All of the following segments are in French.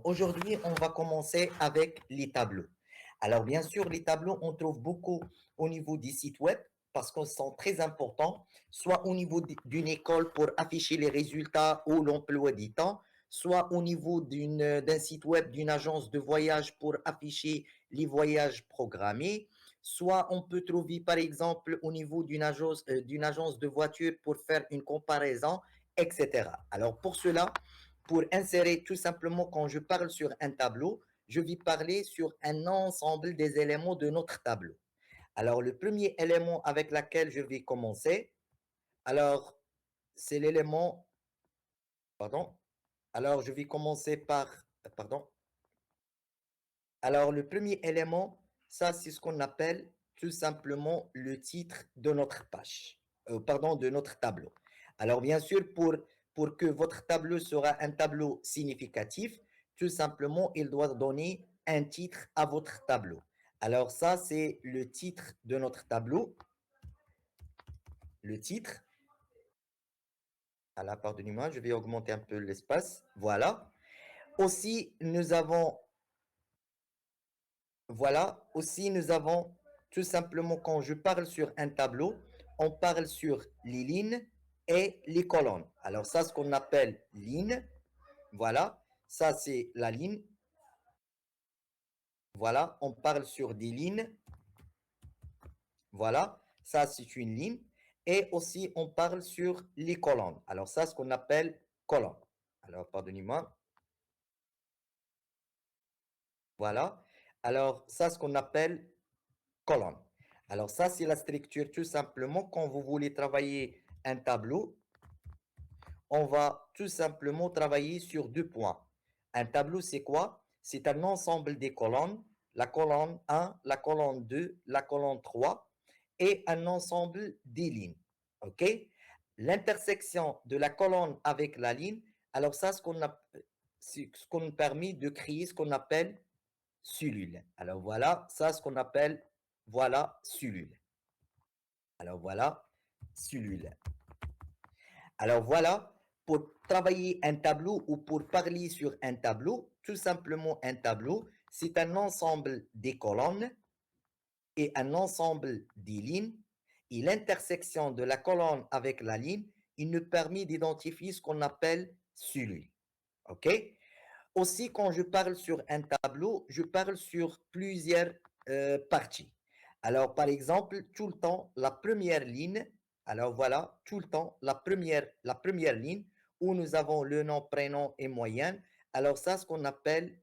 aujourd'hui, on va commencer avec les tableaux. Alors, bien sûr, les tableaux, on trouve beaucoup au niveau des sites web parce qu'ils sont très importants, soit au niveau d'une école pour afficher les résultats ou l'emploi du temps, soit au niveau d'un site web d'une agence de voyage pour afficher les voyages programmés, soit on peut trouver, par exemple, au niveau d'une agence de voiture pour faire une comparaison, etc. Alors, pour cela, pour insérer tout simplement, quand je parle sur un tableau, je vais parler sur un ensemble des éléments de notre tableau. Alors, le premier élément avec lequel je vais commencer, alors, c'est l'élément, pardon, alors je vais commencer par, pardon, alors le premier élément, ça c'est ce qu'on appelle tout simplement le titre de notre page, pardon, de notre tableau. Alors bien sûr, pour que votre tableau sera un tableau significatif, tout simplement, il doit donner un titre à votre tableau. Alors ça, c'est le titre de notre tableau. Le titre. Alors, pardonnez-moi, je vais augmenter un peu l'espace. Voilà. Aussi, nous avons, voilà. Aussi, nous avons tout simplement, quand je parle sur un tableau, on parle sur les lignes et les colonnes. Alors, ça, ce qu'on appelle ligne. Voilà. Ça, c'est la ligne. Voilà. On parle sur des lignes. Voilà. Ça, c'est une ligne. Et aussi, on parle sur les colonnes. Alors, ça, ce qu'on appelle colonne. Alors, pardonnez-moi. Voilà. Alors, ça, ce qu'on appelle colonne. Alors, ça, c'est la structure tout simplement. Quand vous voulez travailler un tableau, on va tout simplement travailler sur 2 points. Un tableau, c'est quoi? C'est un ensemble des colonnes, la colonne 1, la colonne 2, la colonne 3 et un ensemble des lignes. OK? L'intersection de la colonne avec la ligne, alors ça, c'est ce qu'on permet de créer ce qu'on appelle cellule. Alors voilà, ça, ce qu'on appelle, voilà, cellule. Alors voilà, cellule. Alors voilà, pour travailler un tableau ou pour parler sur un tableau, tout simplement un tableau, c'est un ensemble des colonnes et un ensemble des lignes. Et l'intersection de la colonne avec la ligne, il nous permet d'identifier ce qu'on appelle cellule. OK? Aussi, quand je parle sur un tableau, je parle sur plusieurs parties. Alors, par exemple, tout le temps, la première ligne, alors voilà, tout le temps, la première ligne où nous avons le nom, prénom et moyenne. Alors, ça, ce qu'on appelle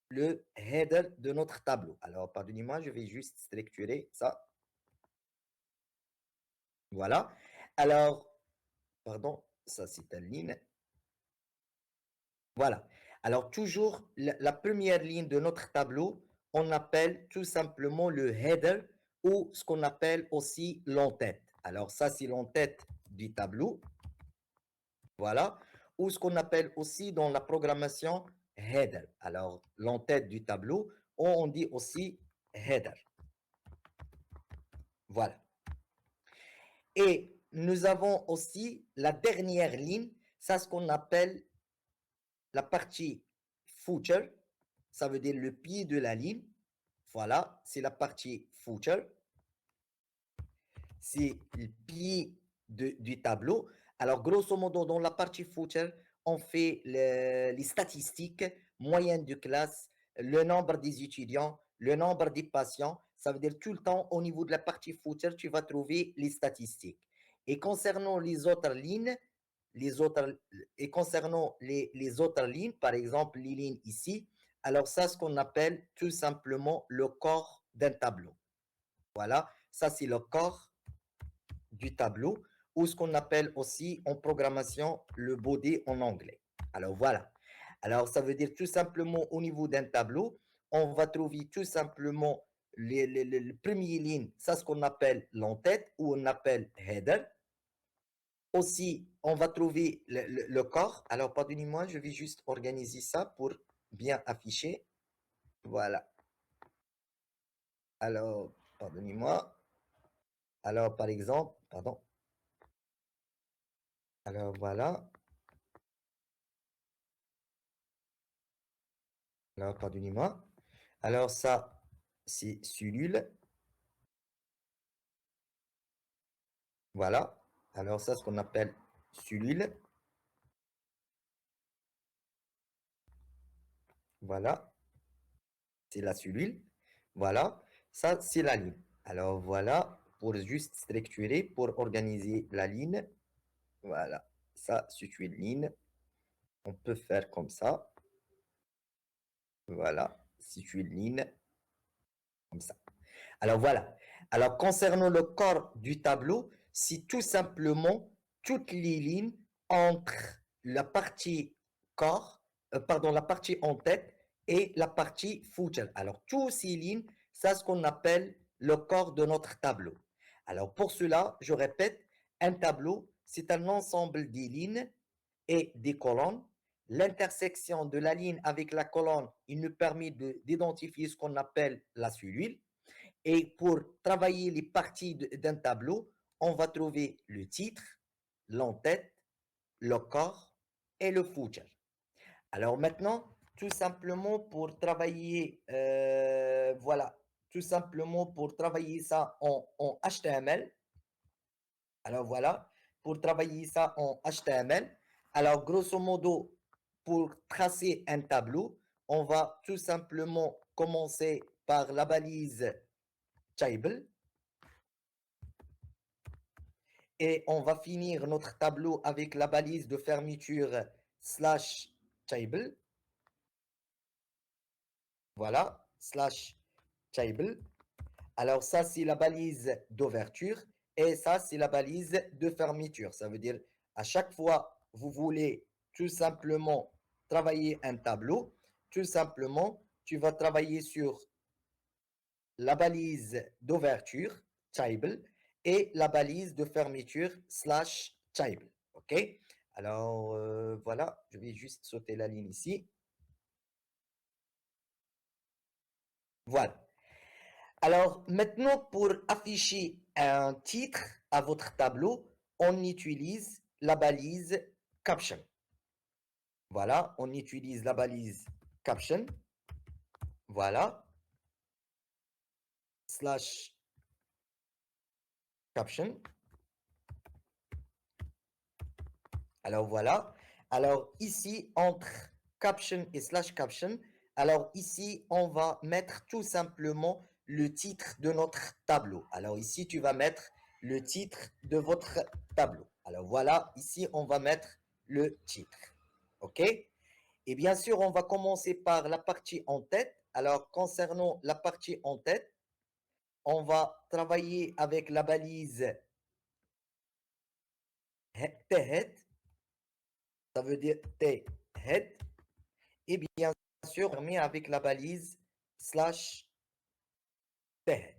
le header de notre tableau. Alors, pardonnez-moi, je vais juste structurer ça. Voilà. Alors, pardon, ça, c'est une ligne. Voilà. Alors, toujours la première ligne de notre tableau, on appelle tout simplement le header ou ce qu'on appelle aussi l'entête. Alors, ça, c'est l'entête du tableau. Voilà. Ou ce qu'on appelle aussi dans la programmation header. Alors, l'entête du tableau, on dit aussi header. Voilà. Et nous avons aussi la dernière ligne, ça, ce qu'on appelle la partie footer, ça veut dire le pied de la ligne. Voilà, c'est la partie footer. C'est le pied du tableau. Alors, grosso modo, dans la partie footer, on fait les statistiques, moyenne de classe, le nombre des étudiants, le nombre des patients. Ça veut dire tout le temps, au niveau de la partie footer, tu vas trouver les statistiques. Et concernant les autres lignes, concernant les autres lignes, par exemple les lignes ici, alors ça, ce qu'on appelle tout simplement le corps d'un tableau. Voilà, ça c'est le corps du tableau ou ce qu'on appelle aussi en programmation le body en anglais. Alors voilà. Alors ça veut dire tout simplement au niveau d'un tableau, on va trouver tout simplement les premières lignes, ça ce qu'on appelle l'entête ou on appelle header. Aussi, on va trouver le corps. Alors, pardonnez-moi, je vais juste organiser ça pour bien afficher. Voilà. Alors, pardonnez-moi. Alors, par exemple, pardon. Alors, voilà. Alors, pardonnez-moi. Alors, ça, c'est cellule. Voilà. Alors, ça, ce qu'on appelle cellule. Voilà. C'est la cellule. Voilà. Ça, c'est la ligne. Alors, voilà. Pour juste structurer, pour organiser la ligne. Voilà. Ça, c'est une ligne. On peut faire comme ça. Voilà. C'est une ligne. Comme ça. Alors voilà. Alors concernant le corps du tableau, c'est tout simplement toutes les lignes entre la partie corps, pardon, la partie en tête et la partie footer. Alors toutes ces lignes, c'est ce qu'on appelle le corps de notre tableau. Alors pour cela, je répète, un tableau, c'est un ensemble des lignes et des colonnes. L'intersection de la ligne avec la colonne, il nous permet d'identifier ce qu'on appelle la cellule. Et pour travailler les parties d'un tableau, on va trouver le titre, l'entête, le corps et le footer. Alors maintenant, tout simplement pour travailler, voilà, tout simplement pour travailler ça en HTML. Alors voilà, pour travailler ça en HTML. Alors grosso modo, pour tracer un tableau, on va tout simplement commencer par la balise table. Et on va finir notre tableau avec la balise de fermeture slash table. Voilà, slash table. Alors ça, c'est la balise d'ouverture et ça, c'est la balise de fermeture. Ça veut dire à chaque fois, vous voulez tout simplement travailler un tableau, tout simplement, tu vas travailler sur la balise d'ouverture, table, et la balise de fermeture, slash table. OK? Alors, voilà, je vais juste sauter la ligne ici. Voilà. Alors, maintenant, pour afficher un titre à votre tableau, on utilise la balise caption. Voilà, on utilise la balise caption. Voilà. Slash caption. Alors voilà. Alors ici, entre caption et slash caption, alors ici, on va mettre tout simplement le titre de notre tableau. Alors ici, tu vas mettre le titre de votre tableau. Alors voilà, ici, on va mettre le titre. OK? Et bien sûr, on va commencer par la partie en tête. Alors concernant la partie en tête, on va travailler avec la balise head. Ça veut dire head. Et bien sûr, on met avec la balise slash head.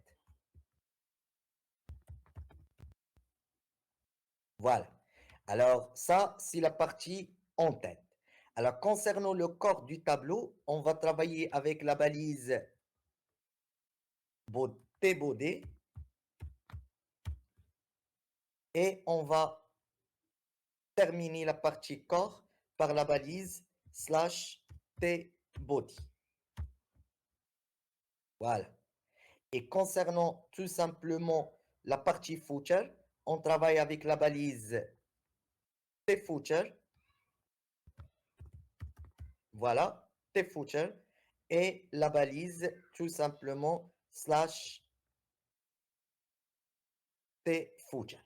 Voilà. Alors, ça, c'est la partie en tête. Alors, concernant le corps du tableau, on va travailler avec la balise body et on va terminer la partie corps par la balise slash body. Voilà. Et concernant tout simplement la partie footer, on travaille avec la balise footer. Voilà, footer et la balise tout simplement slash footer.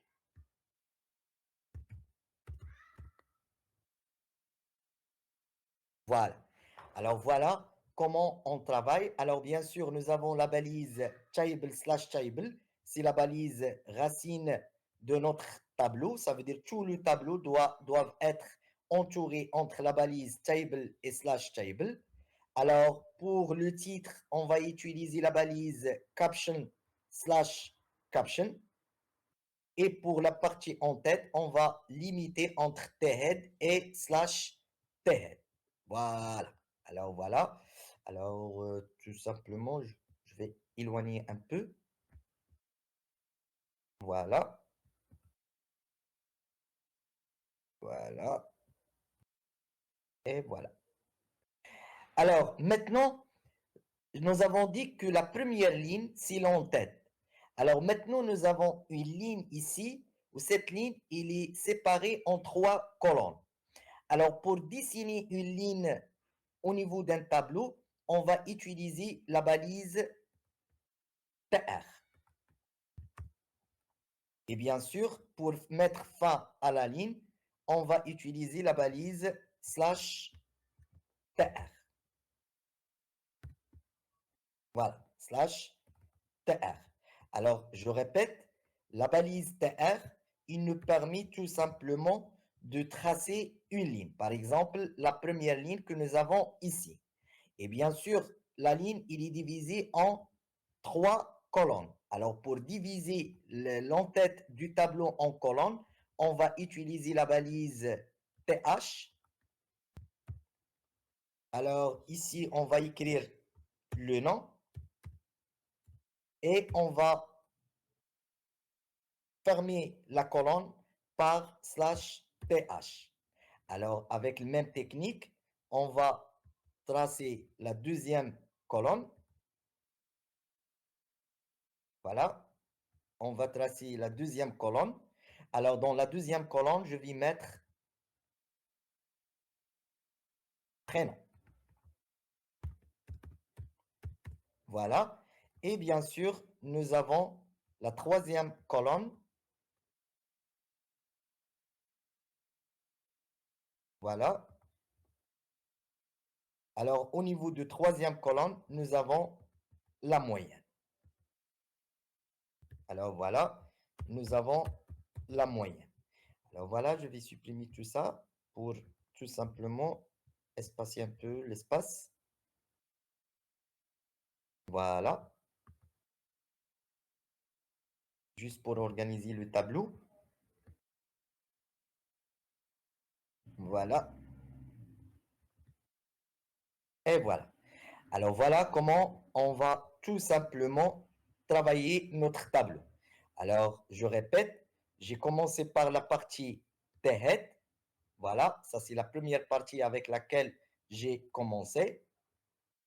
Voilà. Alors voilà comment on travaille. Alors bien sûr, nous avons la balise table slash table. C'est la balise racine de notre tableau. Ça veut dire que tout le tableau doivent être entourés entre la balise table et slash table. Alors pour le titre, on va utiliser la balise caption slash caption. Et pour la partie en tête, on va limiter entre head et slash head. Voilà. Alors voilà. Alors tout simplement, je vais éloigner un peu. Voilà. Voilà. Et voilà. Alors, maintenant, nous avons dit que la première ligne, c'est l'entête. Alors maintenant, nous avons une ligne ici, où cette ligne, il est séparée en trois colonnes. Alors, pour dessiner une ligne au niveau d'un tableau, on va utiliser la balise TR. Et bien sûr, pour mettre fin à la ligne, on va utiliser la balise slash TR. Voilà, slash TR. Alors, je répète, la balise TR, il nous permet tout simplement de tracer une ligne. Par exemple, la première ligne que nous avons ici. Et bien sûr, la ligne, il est divisée en trois colonnes. Alors, pour diviser l'entête du tableau en colonnes, on va utiliser la balise TH. Alors, ici, on va écrire le nom et on va fermer la colonne par slash th. Alors, avec la même technique, on va tracer la deuxième colonne. Voilà, on va tracer la deuxième colonne. Alors, dans la deuxième colonne, je vais mettre prénom. Voilà. Et bien sûr, nous avons la troisième colonne. Voilà. Alors, au niveau de troisième colonne, nous avons la moyenne. Alors, voilà, nous avons la moyenne. Alors, voilà, je vais supprimer tout ça pour tout simplement espacer un peu l'espace. Voilà. Juste pour organiser le tableau. Voilà. Et voilà. Alors, voilà comment on va tout simplement travailler notre tableau. Alors, je répète, j'ai commencé par la partie Tehet. Voilà, ça c'est la première partie avec laquelle j'ai commencé.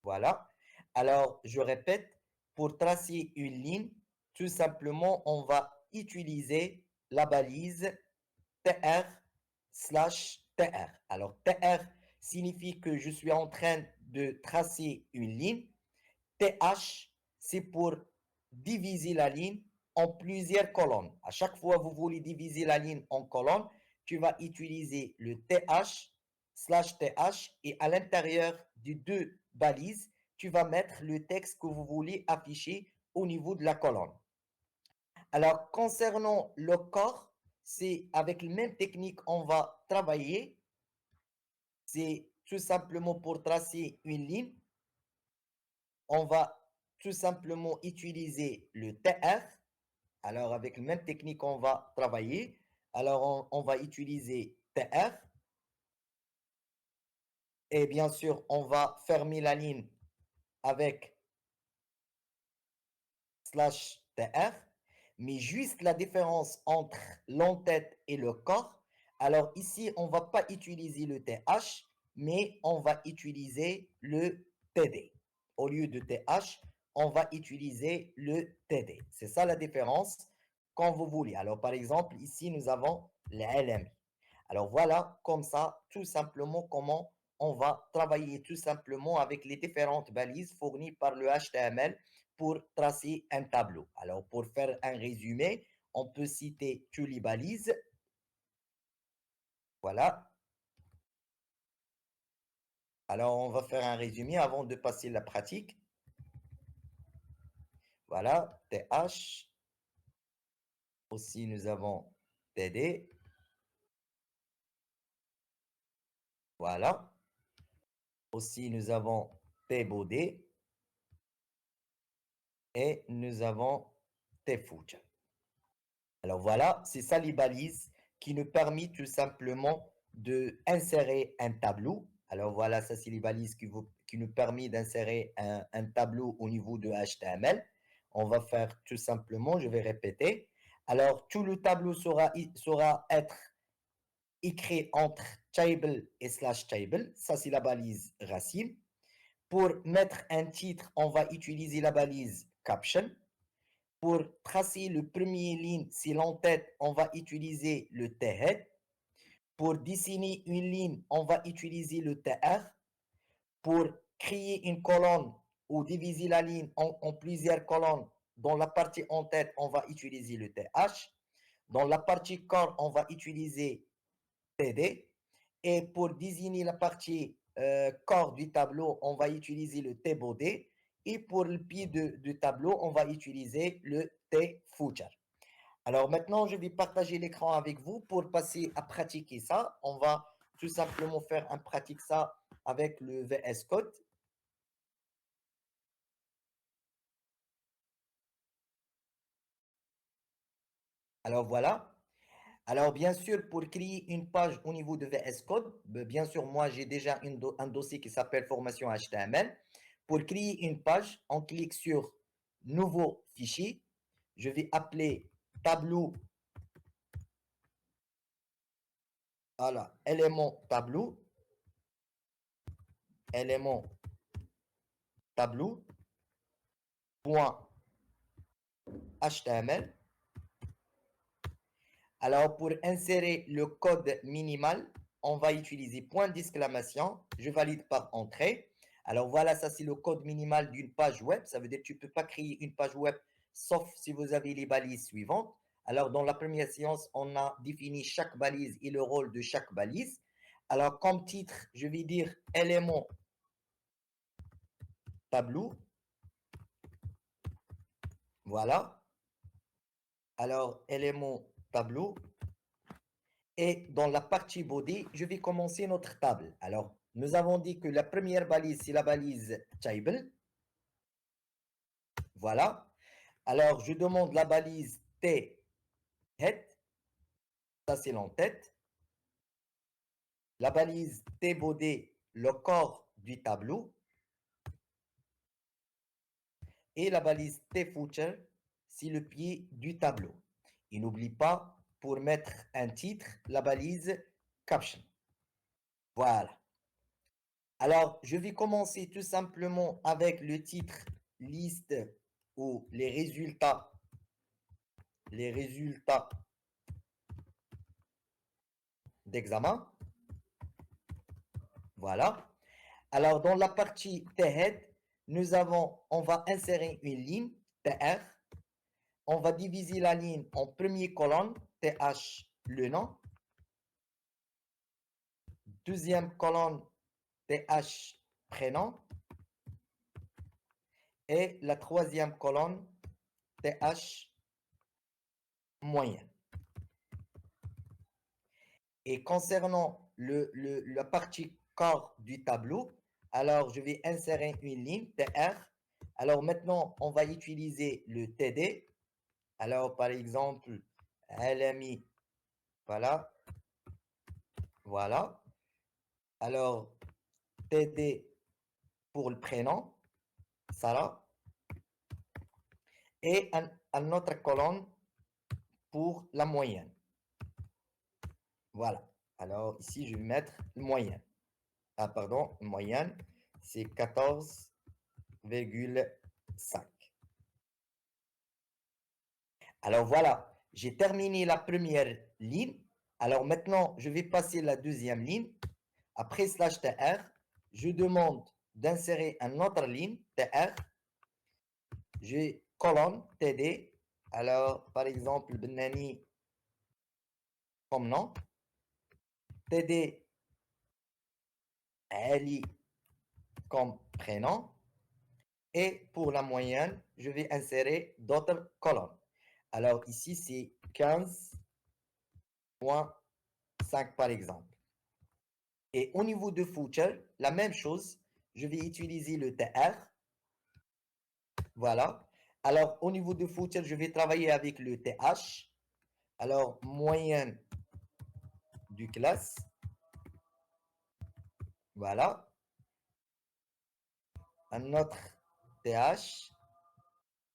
Voilà. Alors, je répète, pour tracer une ligne, tout simplement, on va utiliser la balise TR slash TR. Alors, TR signifie que je suis en train de tracer une ligne. TH, c'est pour diviser la ligne en plusieurs colonnes. À chaque fois que vous voulez diviser la ligne en colonnes, tu vas utiliser le TH slash TH et à l'intérieur des deux balises, tu vas mettre le texte que vous voulez afficher au niveau de la colonne. Alors, concernant le corps, c'est avec la même technique on va travailler. C'est tout simplement pour tracer une ligne. On va tout simplement utiliser le TR. Alors, avec la même technique, on va travailler. Alors, on va utiliser TR. Et bien sûr, on va fermer la ligne avec slash TR. Mais juste la différence entre l'entête et le corps. Alors, ici, on ne va pas utiliser le TH, mais on va utiliser le TD. Au lieu de TH, on va utiliser le TD. C'est ça la différence quand vous voulez. Alors, par exemple, ici, nous avons le LM. Alors, voilà, comme ça, tout simplement, comment on va travailler tout simplement avec les différentes balises fournies par le HTML pour tracer un tableau. Alors, pour faire un résumé, on peut citer toutes les balises. Voilà. Alors, on va faire un résumé avant de passer la pratique. Voilà, TH. Aussi, nous avons TD. Voilà. Aussi, nous avons TBOD. Et nous avons TFouch. Alors voilà, c'est ça les balises qui nous permettent tout simplement d'insérer un tableau. Alors voilà, ça c'est les balises qui nous permettent d'insérer un tableau au niveau de HTML. On va faire tout simplement, je vais répéter. Alors tout le tableau sera être écrit entre table et slash table. Ça c'est la balise racine. Pour mettre un titre, on va utiliser la balise caption. Pour tracer le premier ligne, si l'entête, on va utiliser le T-head. Pour dessiner une ligne, on va utiliser le TR. Pour créer une colonne ou diviser la ligne en plusieurs colonnes, dans la partie en tête, on va utiliser le TH. Dans la partie corps, on va utiliser TD. Et pour désigner la partie corps du tableau, on va utiliser le T-body. Et pour le pied du tableau, on va utiliser le T-footer. Alors maintenant, je vais partager l'écran avec vous pour passer à pratiquer ça. On va tout simplement faire un pratique ça avec le VS Code. Alors voilà. Alors bien sûr, pour créer une page au niveau de VS Code, bien sûr, moi j'ai déjà un dossier qui s'appelle formation HTML. Pour créer une page, on clique sur Nouveau fichier. Je vais appeler tableau. Voilà, élément tableau. Élément tableau. Point HTML. Alors, pour insérer le code minimal, on va utiliser point d'exclamation. Je valide par entrée. Alors, voilà, ça, c'est le code minimal d'une page web. Ça veut dire que tu ne peux pas créer une page web sauf si vous avez les balises suivantes. Alors, dans la première séance, on a défini chaque balise et le rôle de chaque balise. Alors, comme titre, je vais dire élément tableau. Voilà. Alors, élément tableau. Et dans la partie body, je vais commencer notre table. Alors, nous avons dit que la première balise, c'est la balise table. Voilà. Alors, je demande la balise T head. Ça, c'est l'entête. La balise T body, le corps du tableau. Et la balise T footer, c'est le pied du tableau. Et n'oublie pas, pour mettre un titre, la balise caption. Voilà. Alors, je vais commencer tout simplement avec le titre liste ou les résultats d'examen. Voilà. Alors, dans la partie T-head, on va insérer une ligne TR. On va diviser la ligne en première colonne, TH, le nom. Deuxième colonne, TH, prénom. Et la troisième colonne, TH, moyen. Et concernant la partie corps du tableau, alors je vais insérer une ligne TR. Alors maintenant, on va utiliser le TD. Alors par exemple, LMI, voilà, voilà. Alors TD pour le prénom, Sarah. Et un autre colonne pour la moyenne. Voilà. Alors ici, je vais mettre le moyenne. Ah, pardon, moyenne, c'est 14,5. Alors voilà, j'ai terminé la première ligne. Alors maintenant, je vais passer la deuxième ligne. Après slash TR, je demande d'insérer une autre ligne, TR. J'ai colonne, TD. Alors, par exemple, Benani comme nom. TD, Ali comme prénom. Et pour la moyenne, je vais insérer d'autres colonnes. Alors ici, c'est 15,5 par exemple. Et au niveau de footer, la même chose. Je vais utiliser le TR. Voilà. Alors, au niveau de footer, je vais travailler avec le TH. Alors, moyenne du classe. Voilà. Un autre TH.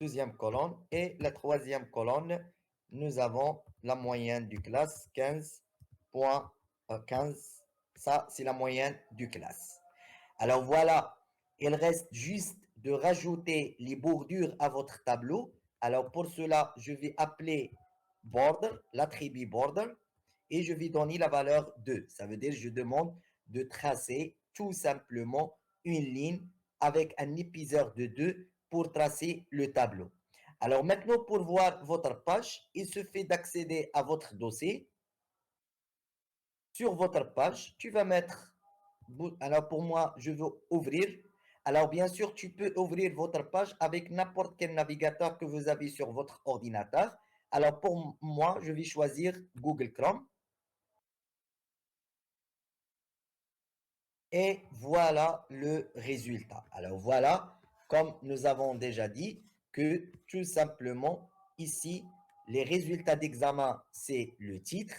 Deuxième colonne. Et la troisième colonne, nous avons la moyenne du classe 15,15. Ça, c'est la moyenne du classe. Alors voilà, Il reste juste de rajouter les bordures à votre tableau. Alors pour cela, je vais appeler border, l'attribut border, et je vais donner la valeur 2. Ça veut dire que je demande de tracer tout simplement une ligne avec un épaisseur de 2 pour tracer le tableau. Alors maintenant, pour voir votre page, il suffit d'accéder à votre dossier. Sur votre page, tu vas mettre, alors pour moi, je veux ouvrir. Alors bien sûr, tu peux ouvrir votre page avec n'importe quel navigateur que vous avez sur votre ordinateur. Alors pour moi, je vais choisir Google Chrome. Et voilà le résultat. Alors voilà, comme nous avons déjà dit, que tout simplement, ici, les résultats d'examen, c'est le titre.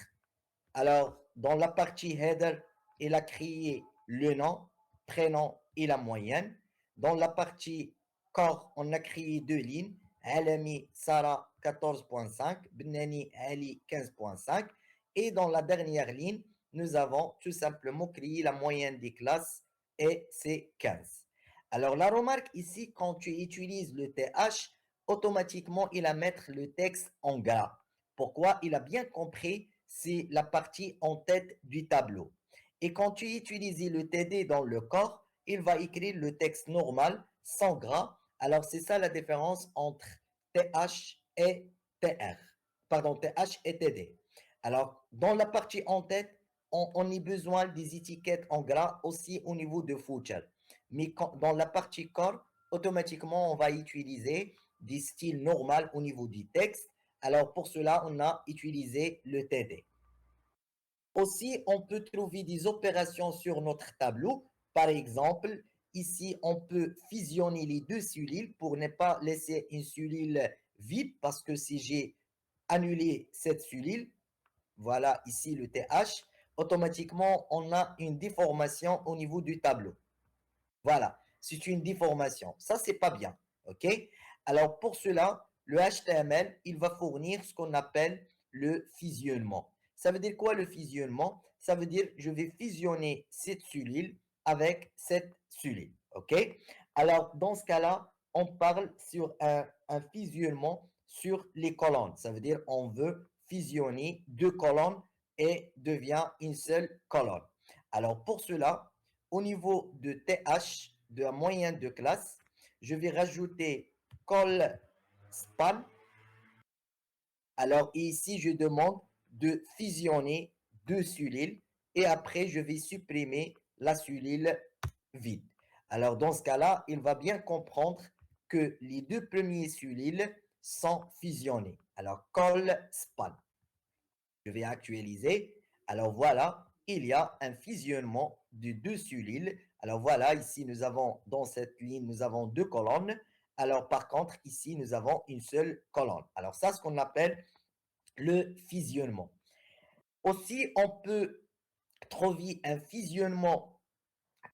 Alors, dans la partie header, il a créé le nom, prénom et la moyenne. Dans la partie corps, on a créé deux lignes. Alami Sarah 14.5, Benani Ali 15.5. Et dans la dernière ligne, nous avons tout simplement créé la moyenne des classes et c'est 15. Alors, la remarque ici, quand tu utilises le TH, automatiquement, il va mettre le texte en gras. Pourquoi? Il a bien compris, c'est la partie en tête du tableau. Et quand tu utilises le TD dans le corps, il va écrire le texte normal, sans gras. Alors, c'est ça la différence entre TH et TR. Pardon, TH et TD. Alors, dans la partie en tête, on a besoin des étiquettes en gras aussi au niveau de footer. Mais dans la partie corps, automatiquement, on va utiliser des styles normaux au niveau du texte. Alors, pour cela, on a utilisé le TD. Aussi, on peut trouver des opérations sur notre tableau. Par exemple, ici, on peut fusionner les deux cellules pour ne pas laisser une cellule vide parce que si j'ai annulé cette cellule, voilà ici le TH, automatiquement, on a une déformation au niveau du tableau. Voilà, c'est une déformation. Ça, c'est pas bien. OK? Alors, pour cela, le HTML, il va fournir ce qu'on appelle le fusionnement. Ça veut dire quoi le fusionnement? Ça veut dire je vais fusionner cette cellule avec cette cellule. OK? Alors, dans ce cas-là, on parle sur un fusionnement sur les colonnes. Ça veut dire on veut fusionner deux colonnes et devient une seule colonne. Alors, pour cela, au niveau de TH, de la moyenne de classe, je vais rajouter col span. Alors ici, je demande de fusionner deux cellules et après, je vais supprimer la cellule vide. Alors dans ce cas-là, il va bien comprendre que les deux premières cellules sont fusionnées. Alors col span. Je vais actualiser. Alors voilà, il y a un fusionnement de deux cellules. Alors voilà, ici nous avons, dans cette ligne, nous avons deux colonnes. Alors par contre, ici, nous avons une seule colonne. Alors ça, ce qu'on appelle le fusionnement. Aussi, on peut trouver un fusionnement,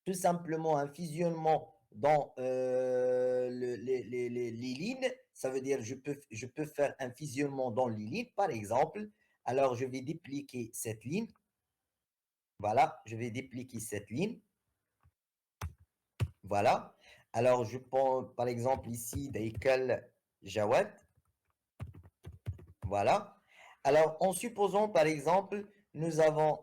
tout simplement un fusionnement dans les lignes. Ça veut dire je peux faire un fusionnement dans les lignes, par exemple. Alors, je vais dupliquer cette ligne. Voilà, je vais dupliquer cette ligne. Voilà. Alors, je prends par exemple ici Daikal Jawad. Voilà. Alors, en supposant par exemple, nous avons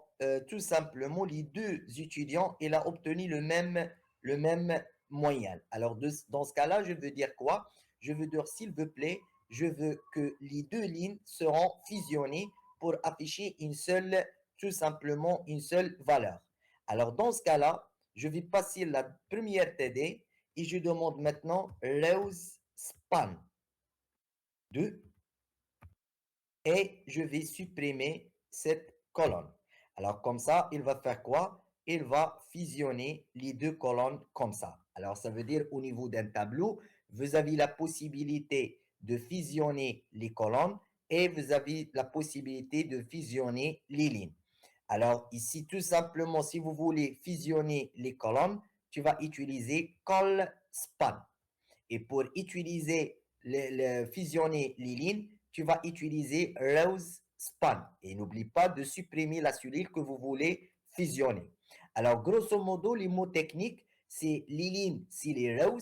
tout simplement les deux étudiants, il a obtenu le même moyen. Alors, dans ce cas-là, je veux dire quoi? Je veux dire, s'il vous plaît, je veux que les deux lignes seront fusionnées pour afficher une seule, tout simplement une seule valeur. Alors, dans ce cas-là, je vais passer la première TD et je demande maintenant Lose Span 2 et je vais supprimer cette colonne. Alors comme ça, il va faire quoi? Il va fusionner les deux colonnes comme ça. Alors ça veut dire au niveau d'un tableau, vous avez la possibilité de fusionner les colonnes et vous avez la possibilité de fusionner les lignes. Alors ici, tout simplement, si vous voulez fusionner les colonnes, tu vas utiliser col span. Et pour utiliser fusionner les lignes, tu vas utiliser Rose Span. Et n'oublie pas de supprimer la cellule que vous voulez fusionner. Alors, grosso modo, les mots techniques, c'est les lignes, c'est les rows,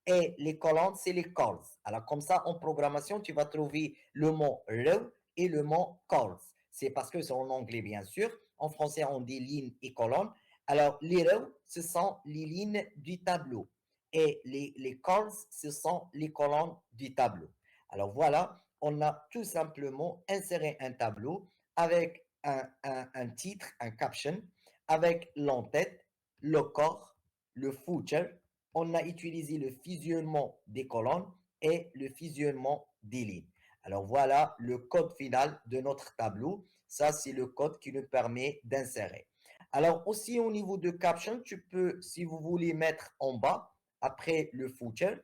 et les colonnes, c'est les calls. Alors, comme ça, en programmation, tu vas trouver le mot row et le mot calls. C'est parce que c'est en anglais, bien sûr. En français, on dit lignes et colonnes. Alors, les rows, ce sont les lignes du tableau. Et les calls, ce sont les colonnes du tableau. Alors, voilà, on a tout simplement inséré un tableau avec un titre, un caption, avec l'entête, le corps, le footer. On a utilisé le fusionnement des colonnes et le fusionnement des lignes. Alors voilà le code final de notre tableau. Ça, c'est le code qui nous permet d'insérer. Alors aussi au niveau de caption, tu peux, si vous voulez mettre en bas, après le footer,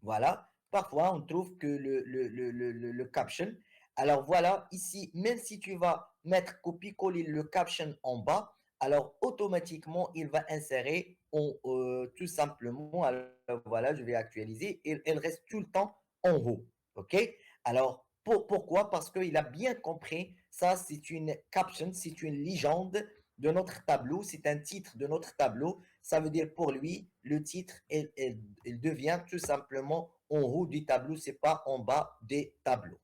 voilà. Parfois, on trouve que le caption. Alors voilà, ici, même si tu vas mettre copier-coller le caption en bas, alors automatiquement, il va insérer tout simplement. Alors voilà, je vais actualiser. Elle reste tout le temps en haut. OK? Alors, pourquoi? Parce qu'il a bien compris, ça, c'est une caption, c'est une légende de notre tableau, c'est un titre de notre tableau. Ça veut dire pour lui, le titre, il devient tout simplement en haut du tableau, c'est pas en bas des tableaux.